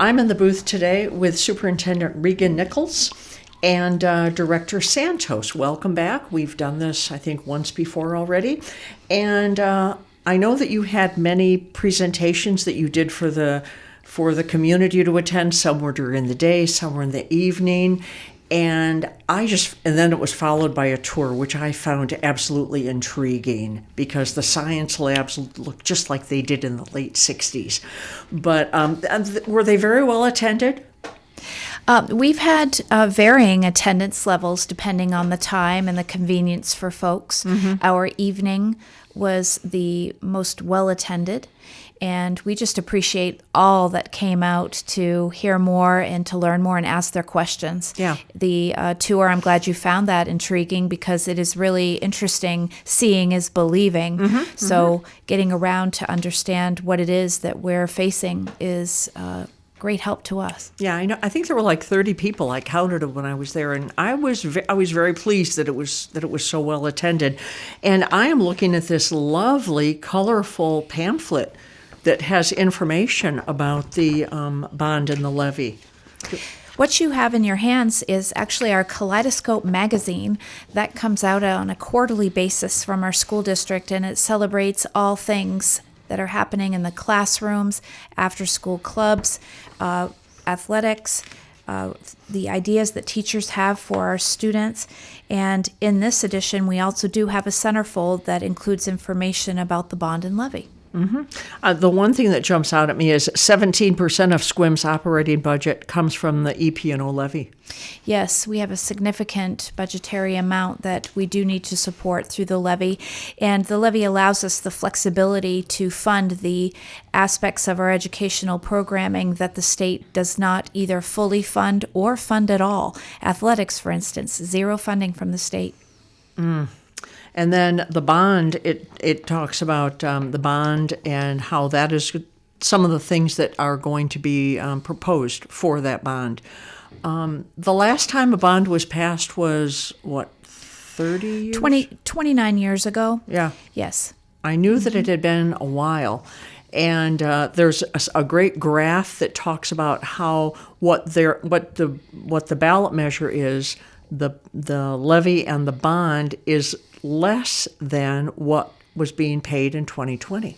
I'm in the booth today with Superintendent Regan and Director Santos. Welcome back. We've done this, I think, once before already. And I know that you had many presentations that you did for the community to attend. Some were during the day, some were in the evening. And then it was followed by a tour, which I found absolutely intriguing because the science labs look just like they did in the late 60s. But were they very well attended? We've had varying attendance levels depending on the time and the convenience for folks. Mm-hmm. Our evening was the most well attended. And we just appreciate all that came out to hear more and to learn more and ask their questions. Yeah. The tour, I'm glad you found that intriguing because it is really interesting. Seeing is believing. Mm-hmm. So getting around to understand what it is that we're facing is great help to us. Yeah, I know. I think there were like 30 people. I counted them when I was there, and I was very pleased that it was so well attended. And I am looking at this lovely, colorful pamphlet that has information about the bond and the levy. What you have in your hands is actually our Kaleidoscope magazine that comes out on a quarterly basis from our school district, and it celebrates all things that are happening in the classrooms, after-school clubs, athletics, the ideas that teachers have for our students. And in this edition, we also do have a centerfold that includes information about the bond and levy. Mm-hmm. The one thing that jumps out at me is 17% of SQIM's operating budget comes from the EP&O levy. Yes, we have a significant budgetary amount that we do need to support through the levy, and the levy allows us the flexibility to fund the aspects of our educational programming that the state does not either fully fund or fund at all. Athletics, for instance, zero funding from the state. And then the bond, it talks about the bond and how that is some of the things that are going to be proposed for that bond. The last time a bond was passed was, 30 years? 29 years ago. Yeah. Yes. I knew that it had been a while. And there's a great graph that talks about how what the ballot measure is, the levy and the bond is less than what was being paid in 2020.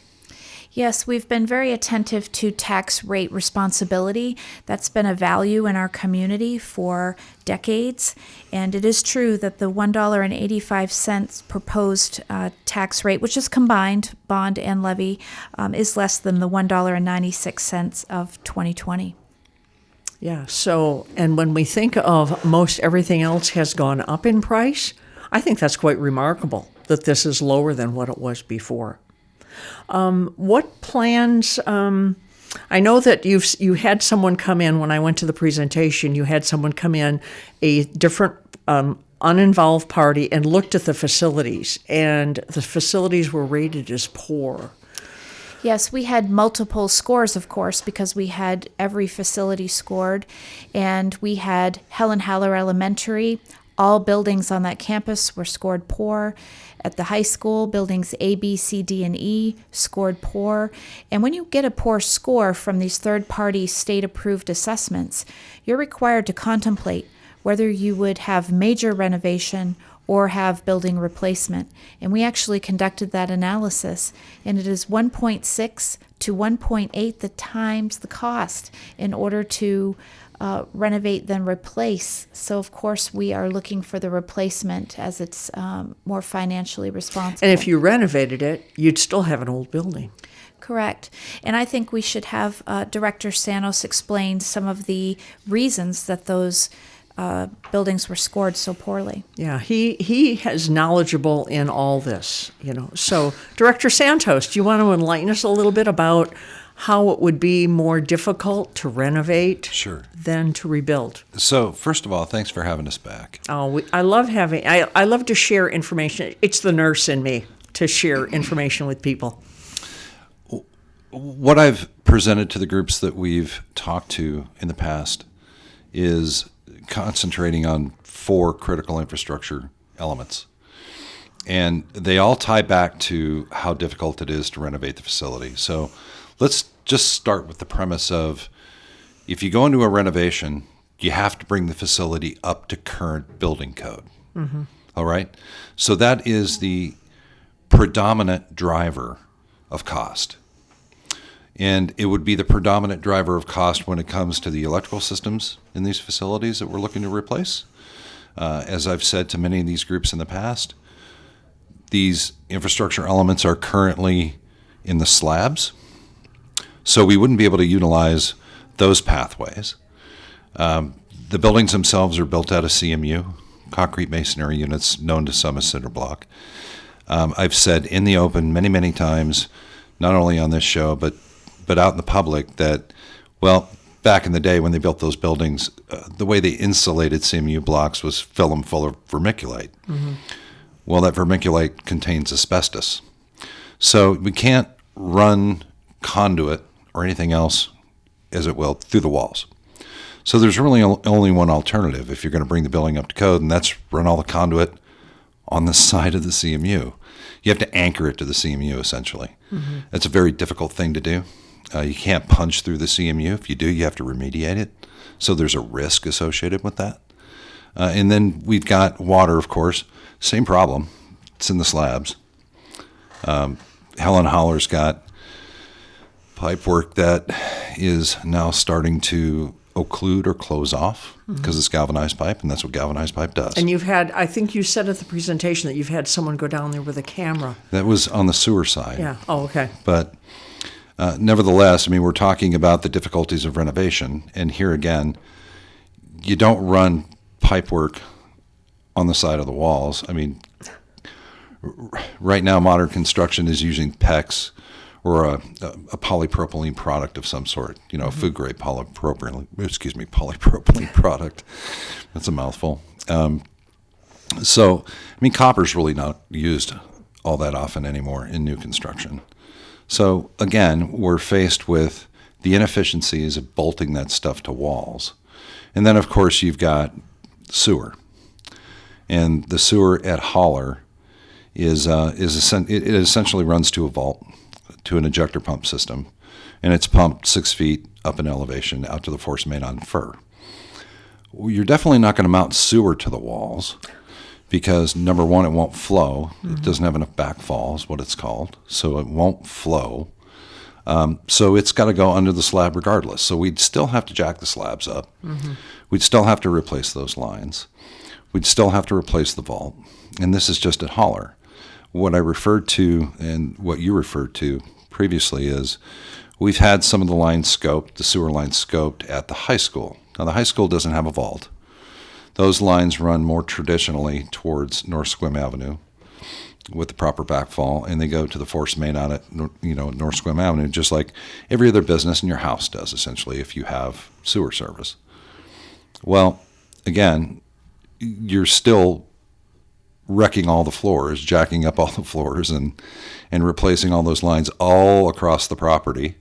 Yes, we've been very attentive to tax rate responsibility. That's been a value in our community for decades. And it is true that the $1.85 proposed tax rate, which is combined bond and levy, is less than the $1.96 of 2020. Yeah, so, and when we think of most everything else has gone up in price, I think that's quite remarkable that this is lower than what it was before. What plans, I know that you had someone come in when I went to the presentation, you had someone come in, a different uninvolved party, and looked at the facilities, and the facilities were rated as poor. Yes, we had multiple scores, of course, because we had every facility scored, and we had Helen Haller Elementary. All buildings on that campus were scored poor. At the high school, buildings A, B, C, D, and E scored poor. And when you get a poor score from these third-party state-approved assessments, you're required to contemplate whether you would have major renovation or have building replacement. And we actually conducted that analysis, and it is 1.6 to 1.8 the times the cost in order to renovate than replace. So, of course, we are looking for the replacement as it's more financially responsible. And if you renovated it, you'd still have an old building. Correct. And I think we should have Director Santos explain some of the reasons that those buildings were scored so poorly. Yeah, he is knowledgeable in all this, So, Director Santos, do you want to enlighten us a little bit about how it would be more difficult to renovate than to rebuild? So, first of all, thanks for having us back. Oh, I love to share information. It's the nurse in me to share information with people. What I've presented to the groups that we've talked to in the past is concentrating on 4 critical infrastructure elements. And they all tie back to how difficult it is to renovate the facility. So let's just start with the premise of, if you go into a renovation, you have to bring the facility up to current building code. All right? So that is the predominant driver of cost. And it would be the predominant driver of cost when it comes to the electrical systems in these facilities that we're looking to replace. As I've said to many of these groups in the past, these infrastructure elements are currently in the slabs, so we wouldn't be able to utilize those pathways. The buildings themselves are built out of CMU, concrete masonry units known to some as cinder block. I've said in the open many, many times, not only on this show, but out in the public, that, well, back in the day when they built those buildings, the way they insulated CMU blocks was fill them full of vermiculite. Well, that vermiculite contains asbestos. So we can't run conduit or anything else, as it will, through the walls. So there's really only one alternative if you're going to bring the building up to code, and that's run all the conduit on the side of the CMU. You have to anchor it to the CMU, essentially. That's a very difficult thing to do. You can't punch through the CMU. If you do, you have to remediate it. So there's a risk associated with that. And then we've got water, of course. Same problem. It's in the slabs. Helen Holler's got pipe work that is now starting to occlude or close off because it's galvanized pipe, and that's what galvanized pipe does. And you've had, I think you said at the presentation that you've had someone go down there with a camera. That was on the sewer side. Yeah. Oh, okay. But nevertheless, I mean, we're talking about the difficulties of renovation. And here again, you don't run pipe work on the side of the walls. I mean, right now, modern construction is using PEX or a polypropylene product of some sort, a food-grade polypropylene product. That's a mouthful. So, I mean, copper's really not used all that often anymore in new construction. So, again, we're faced with the inefficiencies of bolting that stuff to walls. And then, of course, you've got sewer. And the sewer at Holler it essentially runs to a vault, to an ejector pump system, and it's pumped 6 feet up in elevation out to the force main on Fur. Well, you're definitely not going to mount sewer to the walls because, number one, it won't flow. It doesn't have enough backfall is what it's called, so it won't flow. So it's got to go under the slab regardless. So we'd still have to jack the slabs up. We'd still have to replace those lines. We'd still have to replace the vault, and this is just at Holler. What I referred to and what you referred to previously is we've had some of the lines scoped, the sewer lines scoped at the high school. Now, the high school doesn't have a vault. Those lines run more traditionally towards North Sequim Avenue with the proper backfall, and they go to the force main out at North Sequim Avenue, just like every other business in your house does, essentially, if you have sewer service. Well, again, you're still wrecking all the floors, jacking up all the floors, and replacing all those lines all across the property.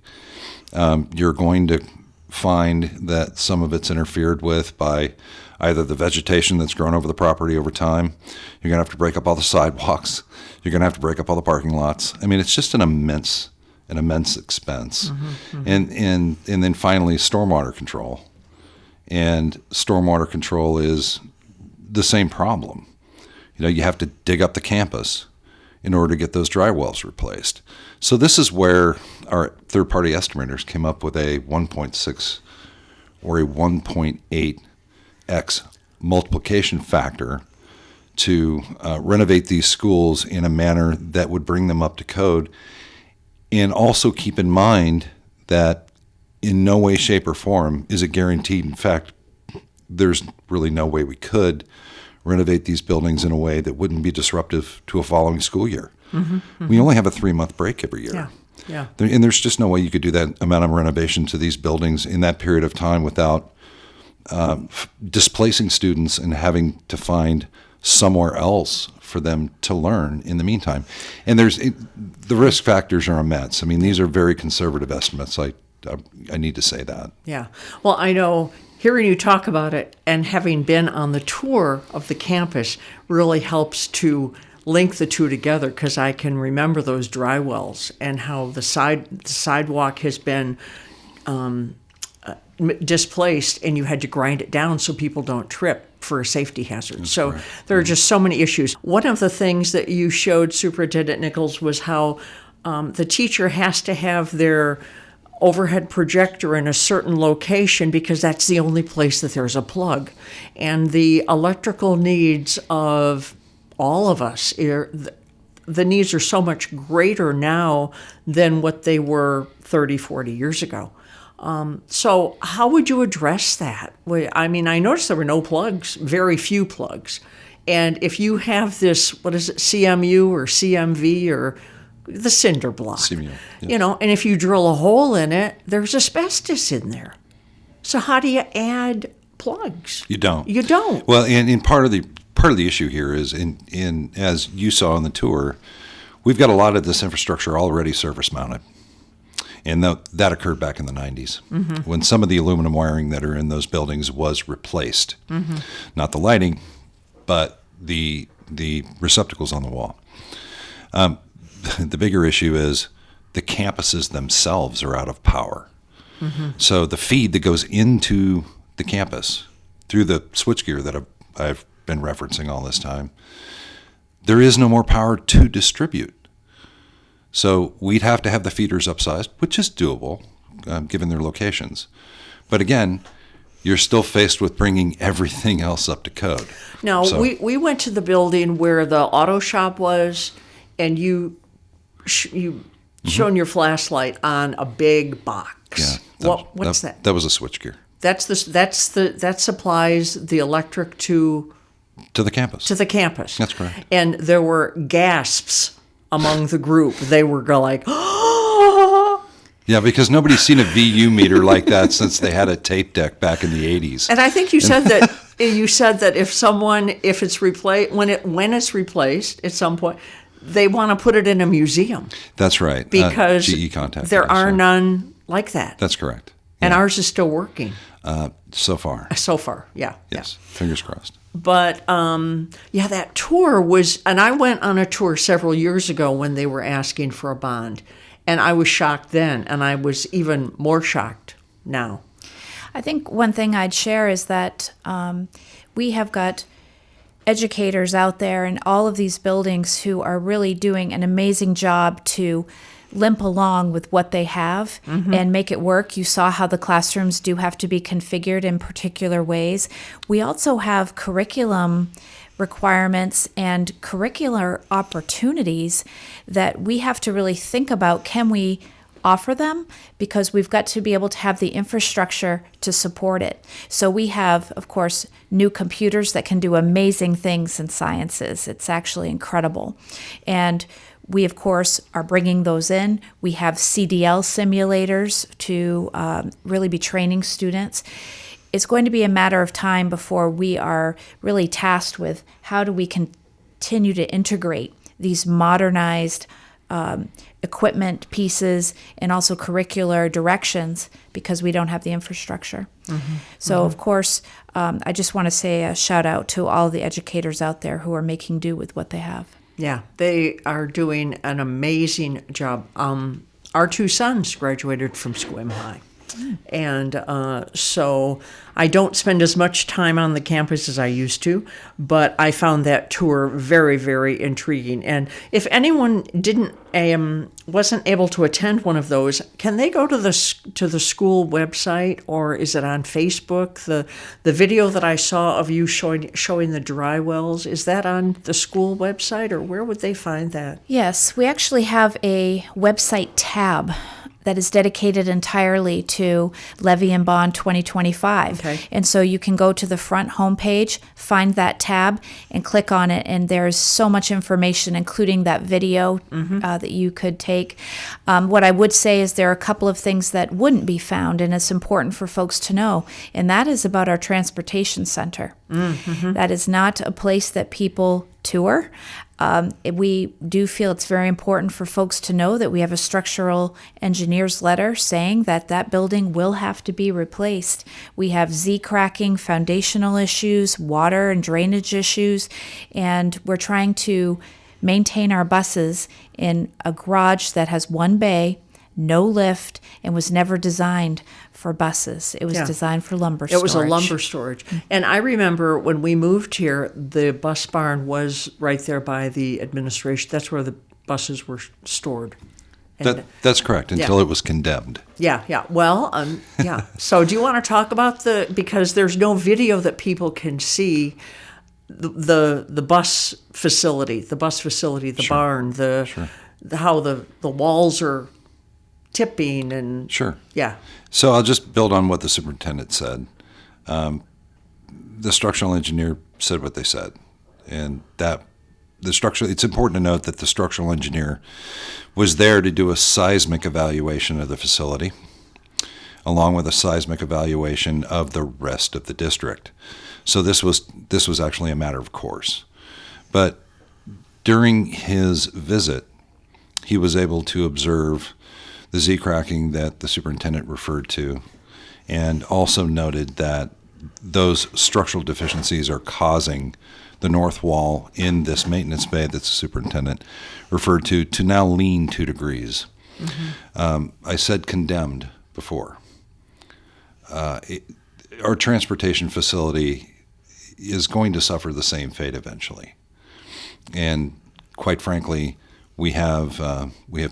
You're going to find that some of it's interfered with by either the vegetation that's grown over the property over time. You're going to have to break up all the sidewalks. You're going to have to break up all the parking lots. I mean, it's just an immense expense. And then finally, stormwater control. And stormwater control is the same problem. You have to dig up the campus in order to get those dry wells replaced. So this is where our third-party estimators came up with a 1.6 or a 1.8x multiplication factor to renovate these schools in a manner that would bring them up to code, and also keep in mind that in no way, shape, or form is it guaranteed. In fact, there's really no way we could renovate these buildings in a way that wouldn't be disruptive to a following school year. We only have a 3-month break every year. Yeah. And there's just no way you could do that amount of renovation to these buildings in that period of time without displacing students and having to find somewhere else for them to learn in the meantime. And the risk factors are immense. I mean, these are very conservative estimates. I need to say that. Yeah. Well, I know hearing you talk about it and having been on the tour of the campus really helps to link the two together, because I can remember those dry wells and how the sidewalk has been displaced, and you had to grind it down so people don't trip for a safety hazard. So correct. there are just so many issues. One of the things that you showed, Superintendent Nichols, was how the teacher has to have their overhead projector in a certain location because that's the only place that there's a plug. And the electrical needs of all of us, the needs are so much greater now than what they were 30, 40 years ago. So how would you address that? I mean, I noticed there were no plugs, very few plugs. And if you have this, what is it, CMU or CMV or the cinder block, CMU, yes. you know, and if you drill a hole in it, there's asbestos in there. So how do you add plugs? You don't. You don't. Well, and part of the issue here is in as you saw on the tour, we've got a lot of this infrastructure already surface mounted. And that occurred back in the 90s when some of the aluminum wiring that are in those buildings was replaced. Not the lighting, but the receptacles on the wall. The bigger issue is the campuses themselves are out of power. So the feed that goes into the campus through the switchgear that I've been referencing all this time, there is no more power to distribute. So we'd have to have the feeders upsized, which is doable given their locations. But again, you're still faced with bringing everything else up to code. Now, we went to the building where the auto shop was, and you shone your flashlight on a big box. Yeah, What's that? That was a switchgear. That supplies the electric to the campus. To the campus. That's correct. And there were gasps among the group. They were like, oh! Yeah, because nobody's seen a VU meter like that since they had a tape deck back in the 80s. And I think you said that if it's replaced when it's replaced at some point, they want to put it in a museum. That's right. Because GE contact. There are none like that. That's correct. And ours is still working. So far. So far, yeah. Yes. Yeah. Fingers crossed. But, that tour was, and I went on a tour several years ago when they were asking for a bond. And I was shocked then, and I was even more shocked now. I think one thing I'd share is that we have got educators out there in all of these buildings who are really doing an amazing job to limp along with what they have and make it work. You saw how the classrooms do have to be configured in particular ways. We also have curriculum requirements and curricular opportunities that we have to really think about. Can we offer them? Because we've got to be able to have the infrastructure to support it. So we have, of course, new computers that can do amazing things in sciences. It's actually incredible. And we, of course, are bringing those in. We have CDL simulators to really be training students. It's going to be a matter of time before we are really tasked with how do we continue to integrate these modernized equipment pieces and also curricular directions because we don't have the infrastructure. So, of course, I just want to say a shout out to all the educators out there who are making do with what they have. Yeah, they are doing an amazing job. Our two sons graduated from Sequim High. And so I don't spend as much time on the campus as I used to, but I found that tour very, very intriguing. And if anyone wasn't able to attend one of those, can they go to the school website, or is it on Facebook? The video that I saw of you showing the dry wells, is that on the school website, or where would they find that? Yes, we actually have a website tab that is dedicated entirely to Levy and Bond 2025. Okay. And so you can go to the front homepage, find that tab, and click on it, and there's so much information, including that video that you could take. What I would say is there are a couple of things that wouldn't be found, and it's important for folks to know, and that is about our transportation center. That is not a place that people tour. We do feel it's very important for folks to know that we have a structural engineer's letter saying that that building will have to be replaced. We have Z-cracking, foundational issues, water and drainage issues, and we're trying to maintain our buses in a garage that has one bay no lift, and was never designed for buses. It was Yeah. designed for lumber storage. It was a lumber storage. And I remember when we moved here, the bus barn was right there by the administration. That's where the buses were stored. And That's correct, until it was condemned. yeah. Well, yeah. So do you want to talk about because there's no video that people can see the bus facility, the barn, how the walls are tipping and Sure. yeah. So I'll just build on what the superintendent said. The structural engineer said what they said, and that it's important to note that the structural engineer was there to do a seismic evaluation of the facility, along with a seismic evaluation of the rest of the district. So this was actually a matter of course. But during his visit, he was able to observe the Z-cracking that the superintendent referred to, and also noted that those structural deficiencies are causing the north wall in this maintenance bay that the superintendent referred to now lean 2 degrees. I said condemned before. Our transportation facility is going to suffer the same fate eventually. And quite frankly, we have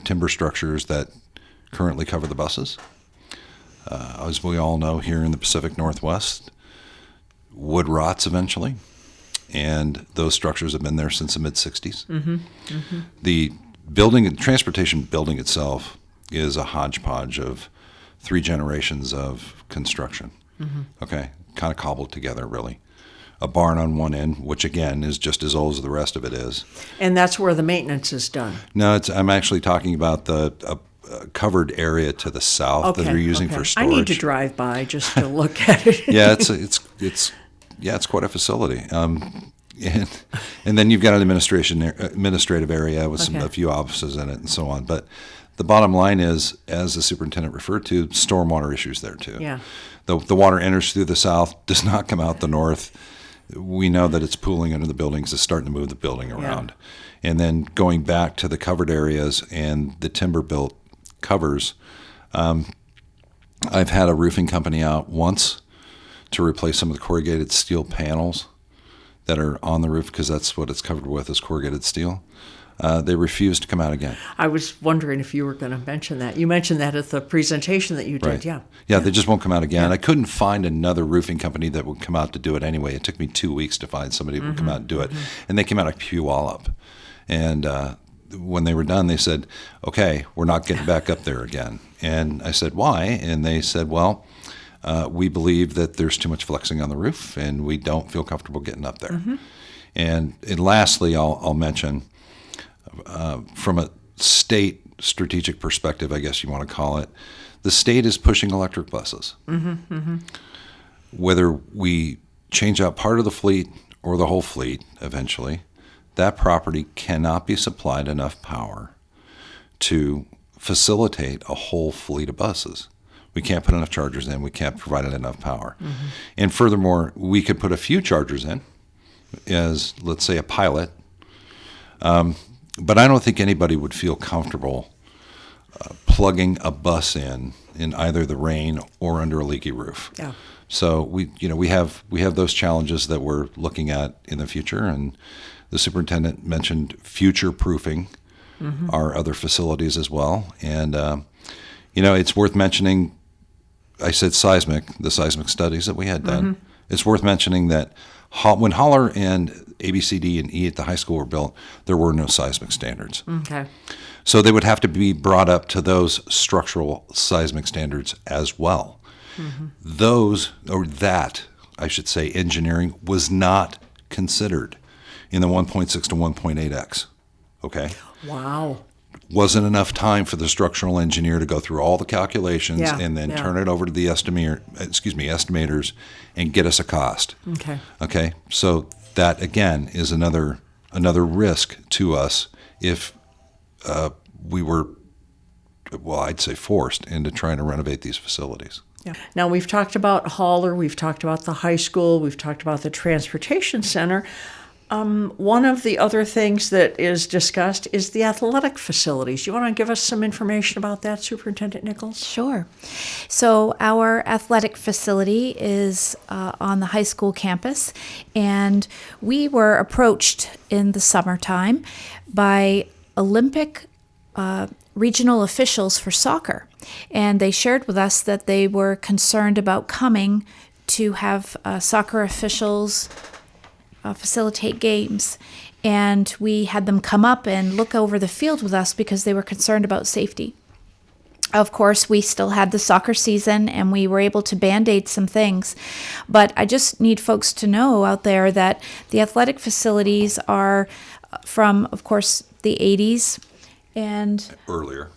timber structures that currently cover the buses. As we all know, here in the Pacific Northwest, wood rots eventually, and those structures have been there since the mid-'60s. The transportation building itself is a hodgepodge of 3 generations of construction. Okay, kind of cobbled together, really. A barn on one end, which again is just as old as the rest of it is. And that's where the maintenance is done. No, I'm actually talking about the covered area to the south that they're using for storage. I need to drive by just to look at it. Yeah, it's quite a facility. And then you've got an administrative area with a few offices in it and so on. But the bottom line is, as the superintendent referred to, stormwater issues there too. Yeah. The water enters through the south, does not come out the north. We know that it's pooling under the buildings. It's starting to move the building around. Yeah. And then going back to the covered areas and the timber-built covers, I've had a roofing company out once to replace some of the corrugated steel panels that are on the roof, because that's what it's covered with, is corrugated steel. They refused to come out again. I was wondering if you were going to mention that. You mentioned that at the presentation that you did, right. Yeah. Yeah, they just won't come out again. I couldn't find another roofing company that would come out to do it anyway. It took me 2 weeks to find somebody who would come out and do it. And they came out of Puyallup. And when they were done, they said, okay, we're not getting back up there again. And I said, why? And they said, well, we believe that there's too much flexing on the roof, and we don't feel comfortable getting up there. And lastly, I'll mention, from a state strategic perspective, I guess you want to call it, the state is pushing electric buses. Whether we change out part of the fleet or the whole fleet eventually, that property cannot be supplied enough power to facilitate a whole fleet of buses. We can't put enough chargers in. We can't provide it enough power. And furthermore, we could put a few chargers in as, let's say, a pilot. But I don't think anybody would feel comfortable plugging a bus in either the rain or under a leaky roof. Yeah. So we have those challenges that we're looking at in the future, and the superintendent mentioned future-proofing our other facilities as well. And it's worth mentioning. I said the seismic studies that we had done. It's worth mentioning that when Holler and A, B, C, D, and E at the high school were built, there were no seismic standards. Okay. So they would have to be brought up to those structural seismic standards as well. Engineering was not considered in the 1.6 to 1.8x. Okay. Wow. Wasn't enough time for the structural engineer to go through all the calculations and then turn it over to the estimators and get us a cost. Okay. So that again is another risk to us if we were, I'd say forced into trying to renovate these facilities. Yeah. Now we've talked about Holler, we've talked about the high school, we've talked about the transportation center. One of the other things that is discussed is the athletic facilities. You want to give us some information about that, Superintendent Nichols? Sure. So our athletic facility is on the high school campus, and we were approached in the summertime by Olympic regional officials for soccer, and they shared with us that they were concerned about coming to have soccer officials facilitate games. And we had them come up and look over the field with us because they were concerned about safety. Of course, we still had the soccer season and we were able to band-aid some things. But I just need folks to know out there that the athletic facilities are from, of course, the 80s and Earlier.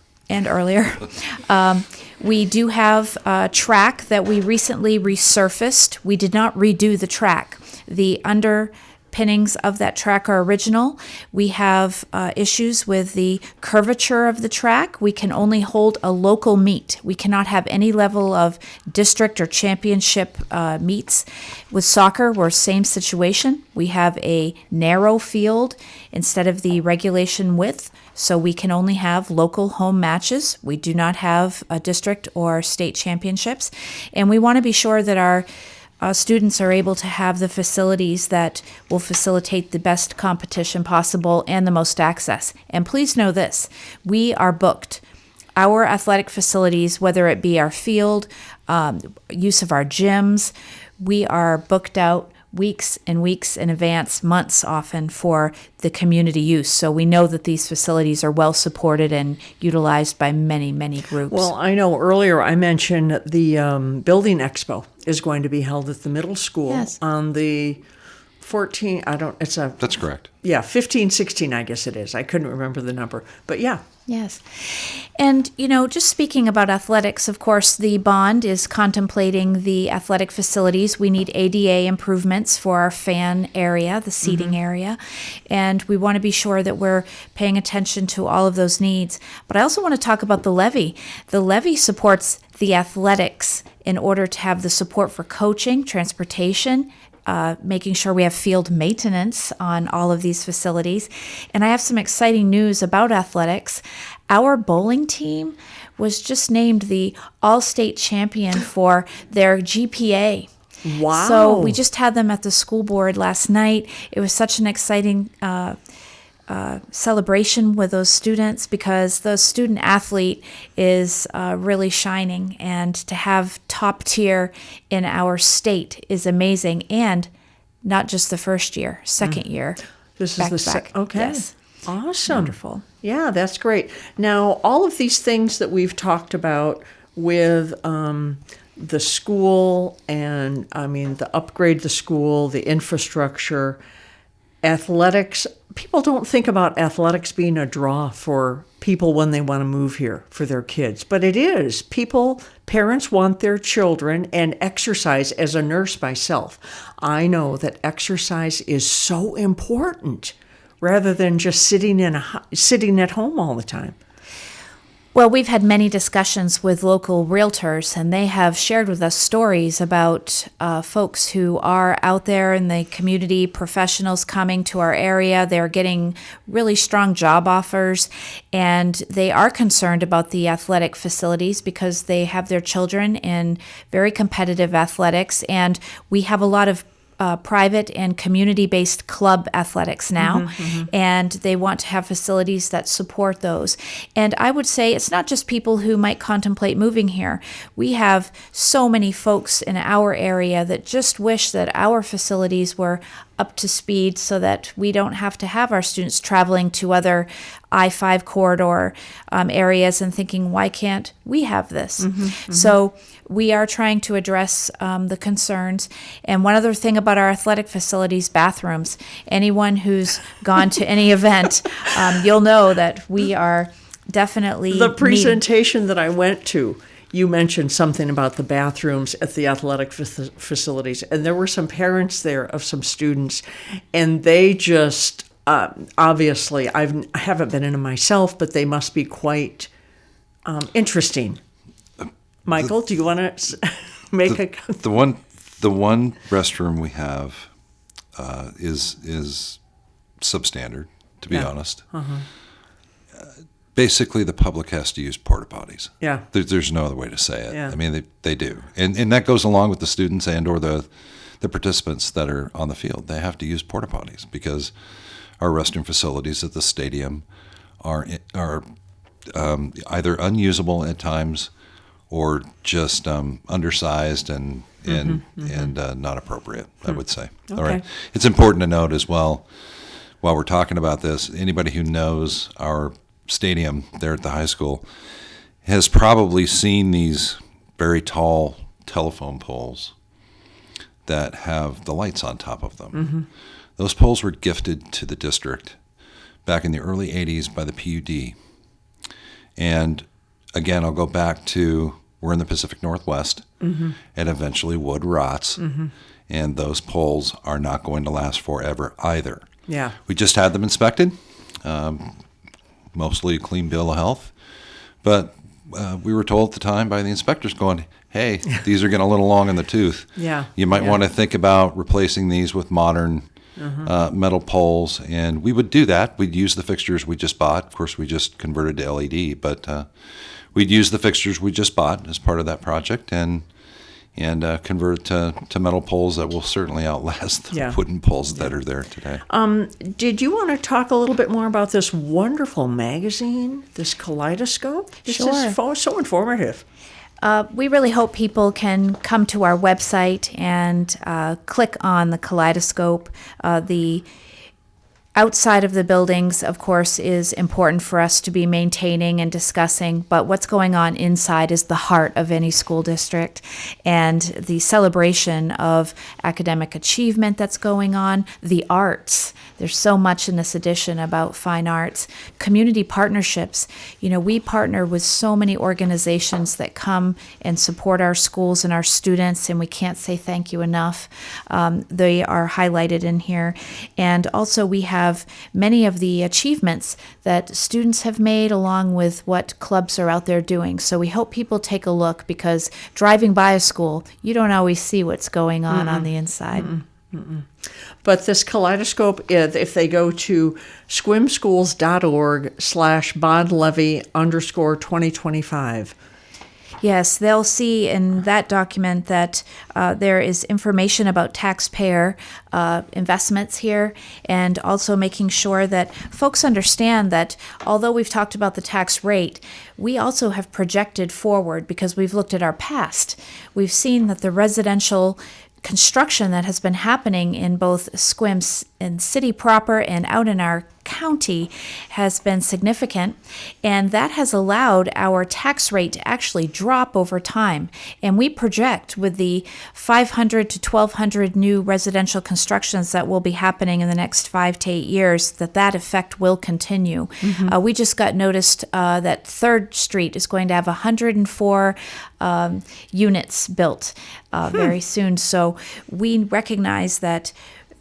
We do have a track that we recently resurfaced. We did not redo the track. The underpinnings of that track are original. We have issues with the curvature of the track. We can only hold a local meet. We cannot have any level of district or championship meets. With soccer, we're same situation. We have a narrow field instead of the regulation width, so we can only have local home matches. We do not have a district or state championships, and we want to be sure that our students are able to have the facilities that will facilitate the best competition possible and the most access. And please know this, we are booked. Our athletic facilities, whether it be our field, use of our gyms, we are booked out weeks and weeks in advance, months often, for the community use. So we know that these facilities are well supported and utilized by many, many groups. Well, I know earlier I mentioned the Building Expo is going to be held at the middle school Yes. on the 14, That's correct. 15, 16, I guess it is. I couldn't remember the number. But yeah. Yes. And, just speaking about athletics, of course, the bond is contemplating the athletic facilities. We need ADA improvements for our fan area, the seating area, and we want to be sure that we're paying attention to all of those needs. But I also want to talk about the Levy. The Levy supports the athletics in order to have the support for coaching, transportation, making sure we have field maintenance on all of these facilities. And I have some exciting news about athletics. Our bowling team was just named the all-state champion for their GPA. Wow. So we just had them at the school board last night. It was such an exciting celebration with those students because the student athlete is really shining, and to have top tier in our state is amazing. And not just the first year, second year. This back is to the back. okay. Yes. Awesome. Wonderful. Yeah, that's great. Now, all of these things that we've talked about with the school and, the upgrade the school, the infrastructure, athletics, people don't think about athletics being a draw for people when they want to move here for their kids, but it is. Parents want their children, and exercise. As a nurse myself, I know that exercise is so important rather than just sitting at home all the time. Well, we've had many discussions with local realtors, and they have shared with us stories about folks who are out there in the community, professionals coming to our area. They're getting really strong job offers, and they are concerned about the athletic facilities because they have their children in very competitive athletics, and we have a lot of private and community-based club athletics now, and they want to have facilities that support those. And I would say it's not just people who might contemplate moving here. We have so many folks in our area that just wish that our facilities were up to speed so that we don't have to have our students traveling to other I-5 corridor areas and thinking, why can't we have this? So we are trying to address the concerns. And one other thing about our athletic facilities, bathrooms. Anyone who's gone to any event, you'll know that we are definitely The presentation that I went to, you mentioned something about the bathrooms at the athletic facilities, and there were some parents there of some students, and they just, obviously, I haven't been in them myself, but they must be quite interesting. Michael, do you want to make the one restroom we have is substandard, to be Yeah. honest. Basically, the public has to use porta potties. Yeah. There's no other way to say it. Yeah. I mean, they do. And that goes along with the students and or the participants that are on the field. They have to use porta potties because our restroom facilities at the stadium are either unusable at times or just undersized and not appropriate, I would say. Okay. All right. It's important to note as well, while we're talking about this, anybody who knows our stadium there at the high school has probably seen these very tall telephone poles that have the lights on top of them. Those poles were gifted to the district back in the early 80s by the PUD. And again, I'll go back to, we're in the Pacific Northwest, and eventually wood rots, and those poles are not going to last forever either. Yeah. We just had them inspected, mostly a clean bill of health, but we were told at the time by the inspectors going, hey, these are getting a little long in the tooth. Yeah. You might want to think about replacing these with modern metal poles, and we would do that. We'd use the fixtures we just bought. Of course, we just converted to LED, but we'd use the fixtures we just bought as part of that project and convert to metal poles that will certainly outlast the wooden poles that are there today. Did you want to talk a little bit more about this wonderful magazine, this Kaleidoscope? This is so informative. We really hope people can come to our website and click on the Kaleidoscope. The outside of the buildings, of course, is important for us to be maintaining and discussing, but what's going on inside is the heart of any school district, and the celebration of academic achievement that's going on, the arts. There's so much in this edition about fine arts. Community partnerships. You know, we partner with so many organizations that come and support our schools and our students, and we can't say thank you enough. They are highlighted in here. And also we have many of the achievements that students have made along with what clubs are out there doing. So we hope people take a look, because driving by a school, you don't always see what's going on the inside. But this Kaleidoscope, if they go to sequimschools.org/bond-levy_2025. Yes, they'll see in that document that there is information about taxpayer investments here, and also making sure that folks understand that although we've talked about the tax rate, we also have projected forward because we've looked at our past. We've seen that the residential construction that has been happening in both Sequim and city proper and out in our county has been significant, and that has allowed our tax rate to actually drop over time. And we project with the 500 to 1,200 new residential constructions that will be happening in the next 5 to 8 years, that effect will continue. We just got noticed that 3rd Street is going to have 104 units built very soon. So we recognize that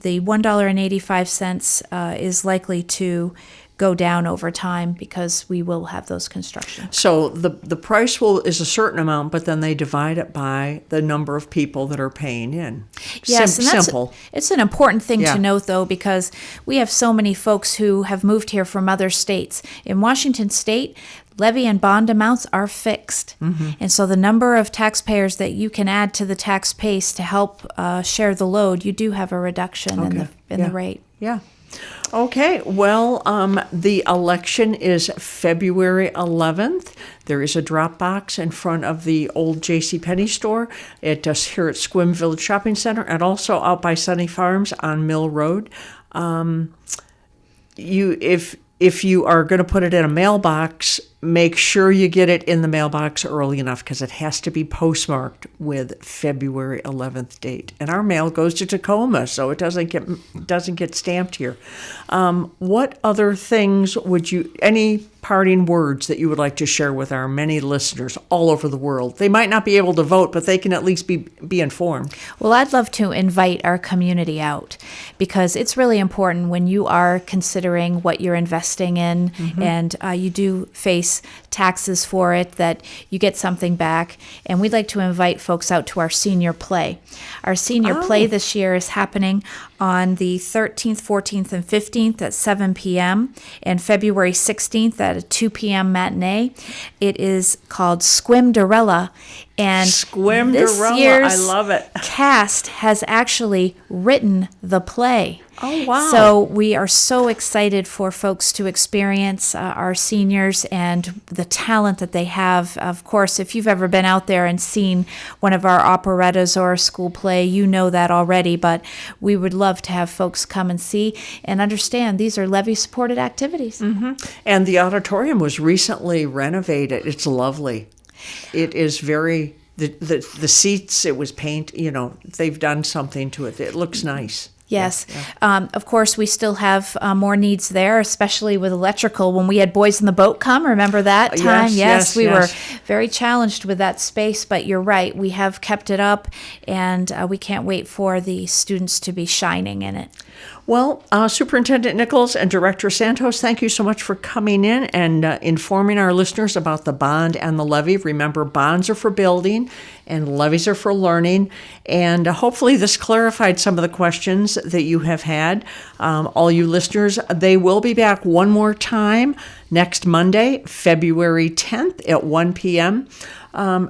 the $1.85 is likely to go down over time because we will have those constructions. So the price is a certain amount, but then they divide it by the number of people that are paying in. Yes, and that's simple. It's an important thing Yeah. to note, though, because we have so many folks who have moved here from other states. In Washington State, levy and bond amounts are fixed. And so the number of taxpayers that you can add to the tax base to help share the load, you do have a reduction in the rate. Yeah. Okay. Well, the election is February 11th. There is a drop box in front of the old JCPenney store here at Sequim Village Shopping Center, and also out by Sunny Farms on Mill Road. If you are going to put it in a mailbox, make sure you get it in the mailbox early enough, because it has to be postmarked with February 11th date. And our mail goes to Tacoma, so it doesn't get stamped here. What other things any parting words that you would like to share with our many listeners all over the world? They might not be able to vote, but they can at least be informed. Well, I'd love to invite our community out, because it's really important when you are considering what you're investing in, and you do face taxes for it, that you get something back. And we'd like to invite folks out to our senior play. Our senior play this year is happening on the 13th, 14th, and 15th at 7 p.m. and February 16th at a 2 p.m. matinee. It is called Sequimderella. And this Sequimderella, year's I love it. cast has actually written the play. Oh, wow. So we are so excited for folks to experience our seniors and the talent that they have. Of course, if you've ever been out there and seen one of our operettas or a school play, you know that already, but we would love to have folks come and see and understand these are Levy-supported activities. Mm-hmm. And the auditorium was recently renovated. It's lovely. It is very, the seats, it was paint, they've done something to it. It looks nice. Yes. Of course, we still have more needs there, especially with electrical. When we had Boys in the Boat come, remember that time? Yes, we were very challenged with that space, but you're right. We have kept it up, and we can't wait for the students to be shining in it. Well, Superintendent Nichols and Director Santos, thank you so much for coming in and informing our listeners about the bond and the levy. Remember, bonds are for building and levies are for learning. And hopefully this clarified some of the questions that you have had. All you listeners, they will be back one more time next Monday, February 10th at 1 p.m.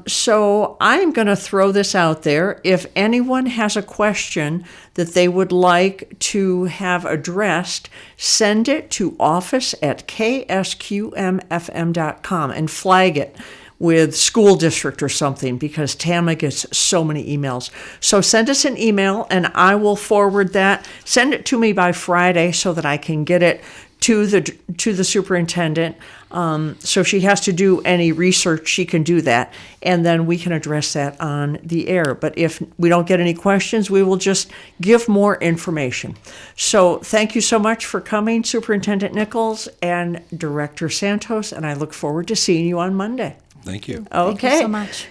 So I'm going to throw this out there. If anyone has a question that they would like to have addressed, send it to office@ksqmfm.com and flag it with school district or something, because Tama gets so many emails. So send us an email and I will forward that. Send it to me by Friday so that I can get it to the superintendent. So she has to do any research, she can do that, and then we can address that on the air. But if we don't get any questions, we will just give more information. So thank you so much for coming, Superintendent Nichols and Director Santos, and I look forward to seeing you on Monday. Thank you. Okay. Thank you so much.